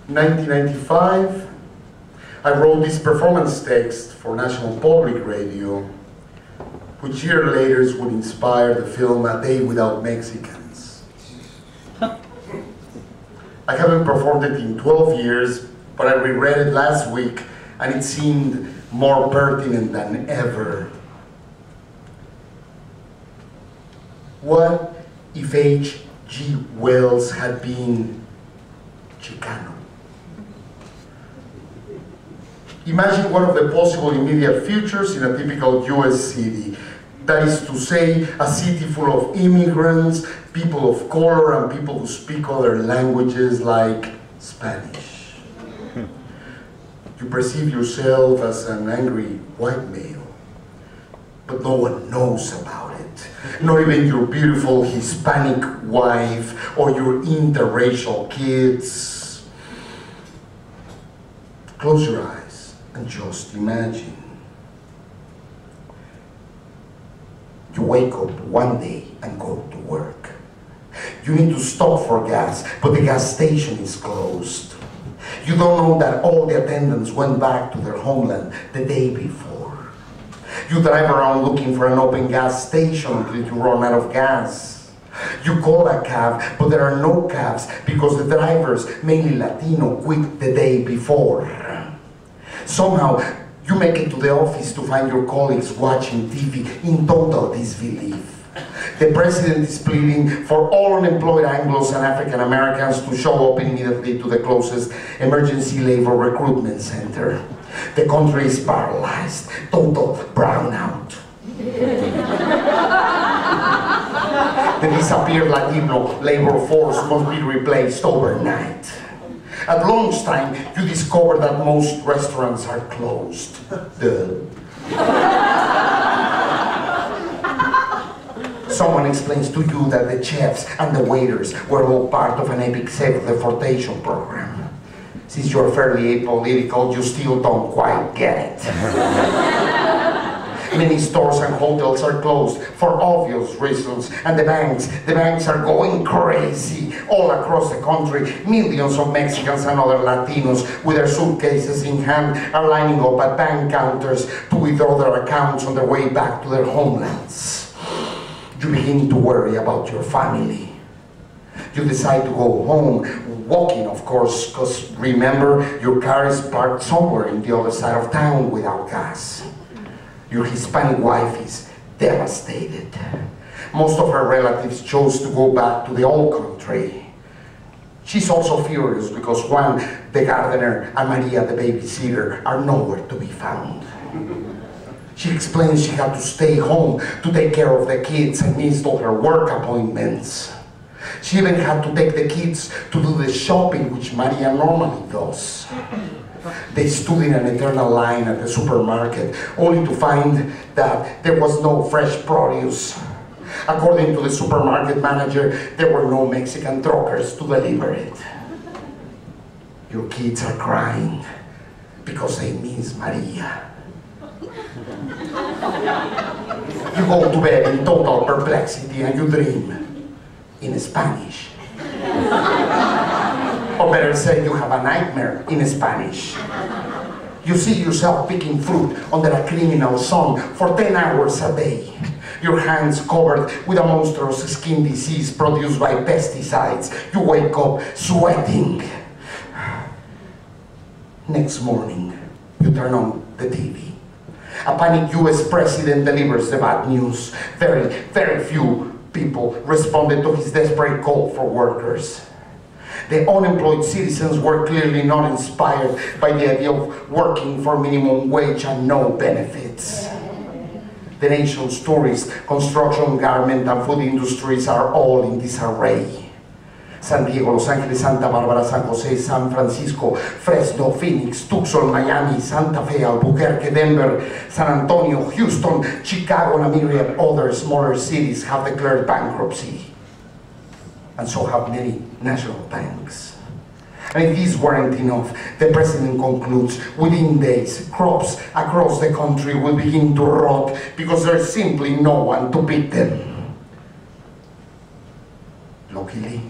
1995, I wrote this performance text for National Public Radio, which years later would inspire the film A Day Without Mexicans. I haven't performed it in 12 years, but I reread it last week and it seemed more pertinent than ever. What if H.G. Wells had been Chicano? Imagine one of the possible immediate futures in a typical US city. That is to say, a city full of immigrants, people of color, and people who speak other languages like Spanish. You perceive yourself as an angry white male, but no one knows about it. Not even your beautiful Hispanic wife or your interracial kids. Close your eyes and just imagine. You wake up one day and go to work. You need to stop for gas, but the gas station is closed. You don't know that all the attendants went back to their homeland the day before. You drive around looking for an open gas station until you run out of gas. You call a cab, but there are no cabs because the drivers, mainly Latino, quit the day before. Somehow, you make it to the office to find your colleagues watching TV in total disbelief. The president is pleading for all unemployed Anglos and African Americans to show up immediately to the closest emergency labor recruitment center. The country is paralyzed, total brownout. The disappeared Latino labor force must be replaced overnight. At lunchtime, you discover that most restaurants are closed. Someone explains to you that the chefs and the waiters were all part of an epic self-deportation program. Since you're fairly apolitical, you still don't quite get it. Many stores and hotels are closed for obvious reasons, and the banks are going crazy all across the country. Millions of Mexicans and other Latinos with their suitcases in hand are lining up at bank counters to withdraw their accounts on their way back to their homelands. You begin to worry about your family. You decide to go home, walking of course, because remember, your car is parked somewhere in the other side of town without gas. Your Hispanic wife is devastated. Most of her relatives chose to go back to the old country. She's also furious because Juan, the gardener, and Maria, the babysitter, are nowhere to be found. She explains she had to stay home to take care of the kids and missed all her work appointments. She even had to take the kids to do the shopping, which Maria normally does. They stood in an eternal line at the supermarket, only to find that there was no fresh produce. According to the supermarket manager, there were no Mexican truckers to deliver it. Your kids are crying because they miss Maria. You go to bed in total perplexity and you dream in Spanish. Or better say, you have a nightmare in Spanish. You see yourself picking fruit under a criminal sun for 10 hours a day. Your hands covered with a monstrous skin disease produced by pesticides. You wake up sweating. Next morning, you turn on the TV. A panicked US president delivers the bad news. Very, very few people responded to his desperate call for workers. The unemployed citizens were clearly not inspired by the idea of working for minimum wage and no benefits. The nation's tourist, construction, garment, and food industries are all in disarray. San Diego, Los Angeles, Santa Barbara, San Jose, San Francisco, Fresno, Phoenix, Tucson, Miami, Santa Fe, Albuquerque, Denver, San Antonio, Houston, Chicago, and a myriad other smaller cities have declared bankruptcy. And so have many national banks. And if these weren't enough, the president concludes, within days, crops across the country will begin to rot because there's simply no one to pick them. Luckily,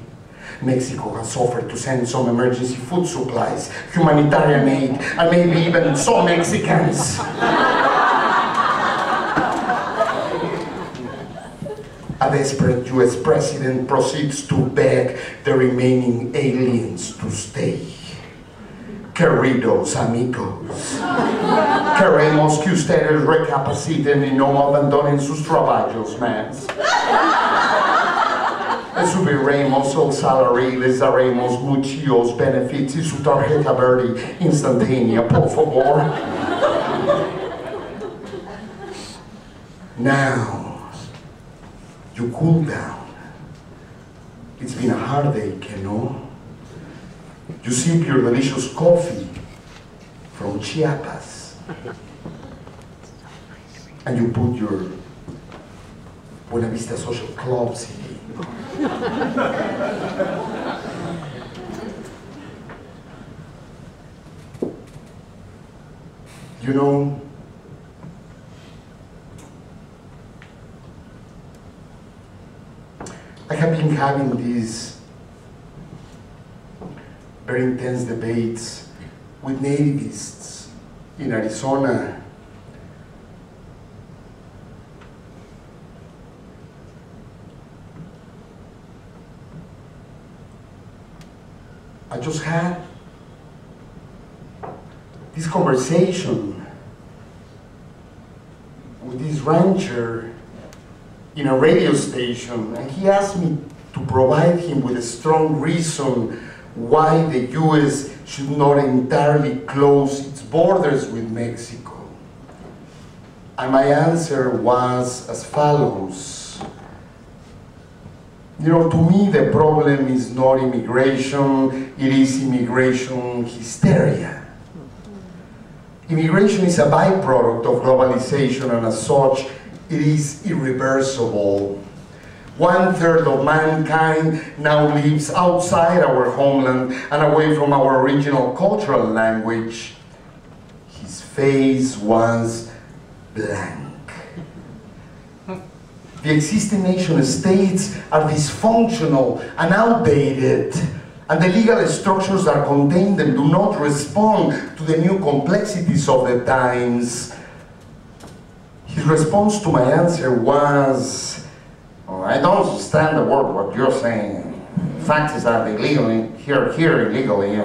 Mexico has offered to send some emergency food supplies, humanitarian aid, and maybe even some Mexicans. A desperate US president proceeds to beg the remaining aliens to stay. Queridos amigos, queremos que ustedes recapaciten y no abandonen sus trabajos, mans. Les subiremos el salario, les daremos muchos beneficios y su tarjeta verde instantánea, por favor. Now, you cool down. It's been a heartache, you know? You sip your delicious coffee from Chiapas, and you put your Buena Vista Social Club CD. You know, I have been having these very intense debates with nativists in Arizona. I just had this conversation with this rancher in a radio station, and he asked me to provide him with a strong reason why the US should not entirely close its borders with Mexico. And my answer was as follows. You know, to me the problem is not immigration, it is immigration hysteria. Immigration is a byproduct of globalization, and as such, it is irreversible. 1/3 of mankind now lives outside our homeland and away from our original cultural language. His face was blank. The existing nation states are dysfunctional and outdated, and the legal structures that contain them do not respond to the new complexities of the times. His response to my answer was, oh, I don't understand the word what you're saying. Fact is that illegally, here illegally.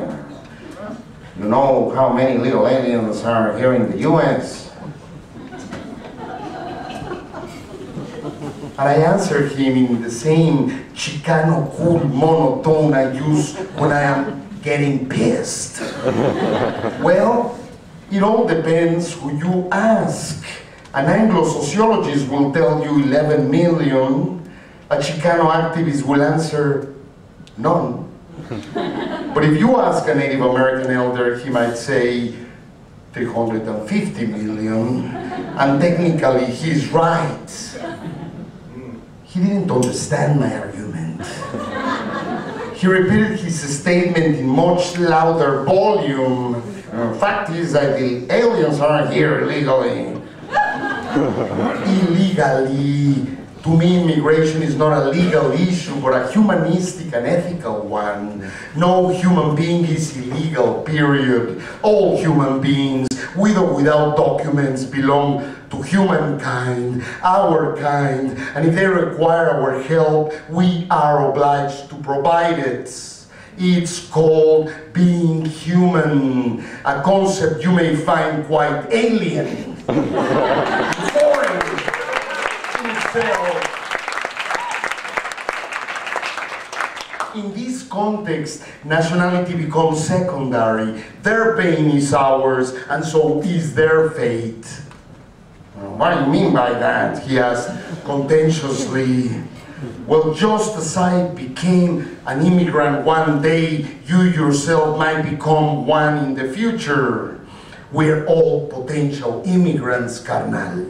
You know how many illegal aliens are here in the US? And I answered him in the same Chicano cool monotone I use when I am getting pissed. Well, it all depends who you ask. An Anglo-sociologist will tell you 11 million. A Chicano activist will answer none. But if you ask a Native American elder, he might say 350 million. And technically, he's right. He didn't understand my argument. He repeated his statement in much louder volume. Fact is that the aliens are here illegally. Illegally. To me, immigration is not a legal issue, but a humanistic and ethical one. No human being is illegal, period. All human beings, with or without documents, belong to humankind, our kind, and if they require our help, we are obliged to provide it. It's called being human, a concept you may find quite alien, foreign in itself. In this context, nationality becomes secondary. Their pain is ours, and so is their fate. What do you mean by that? He asked contentiously. Well, just as I became an immigrant one day, you yourself might become one in the future. We're all potential immigrants, carnal.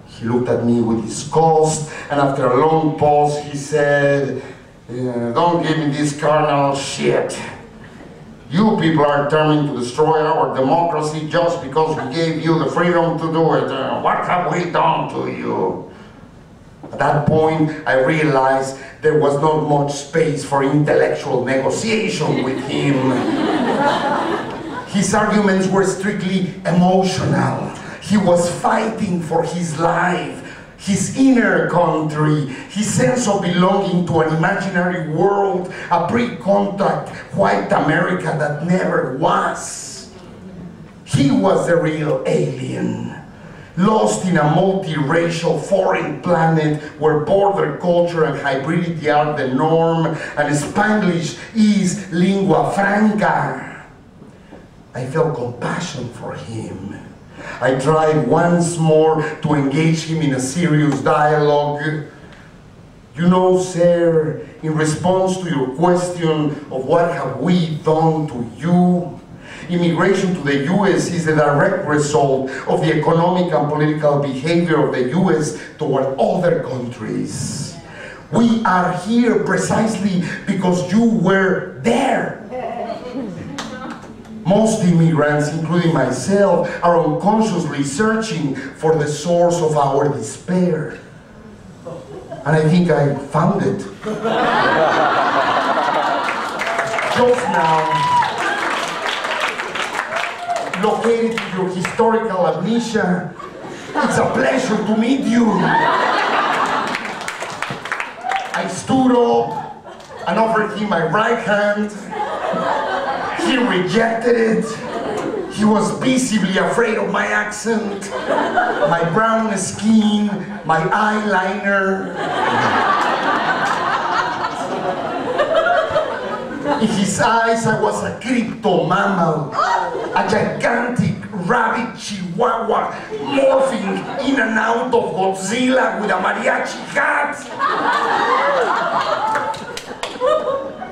He looked at me with disgust, and after a long pause, he said, don't give me this carnal shit. You people are determined to destroy our democracy just because we gave you the freedom to do it. What have we done to you? At that point, I realized there was not much space for intellectual negotiation with him. His arguments were strictly emotional. He was fighting for his life, his inner country, his sense of belonging to an imaginary world, a pre-contact white America that never was. He was the real alien, lost in a multiracial foreign planet where border culture and hybridity are the norm and Spanglish is lingua franca. I felt compassion for him. I tried once more to engage him in a serious dialogue. You know, sir, in response to your question of what have we done to you, immigration to the U.S. is the direct result of the economic and political behavior of the U.S. toward other countries. We are here precisely because you were there. Most immigrants, including myself, are unconsciously searching for the source of our despair. And I think I found it. Just now, located in your historical amnesia, it's a pleasure to meet you. I stood up and offered him my right hand. He rejected it. He was visibly afraid of my accent, my brown skin, my eyeliner. In his eyes, I was a crypto-mammal, a gigantic rabbit chihuahua morphing in and out of Godzilla with a mariachi hat.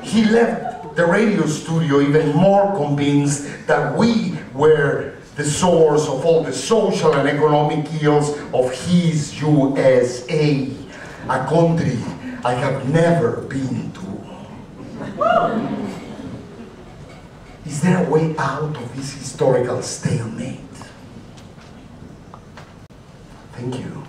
He left the radio studio even more convinced that we were the source of all the social and economic ills of his USA, a country I have never been to. Is there a way out of this historical stalemate? Thank you.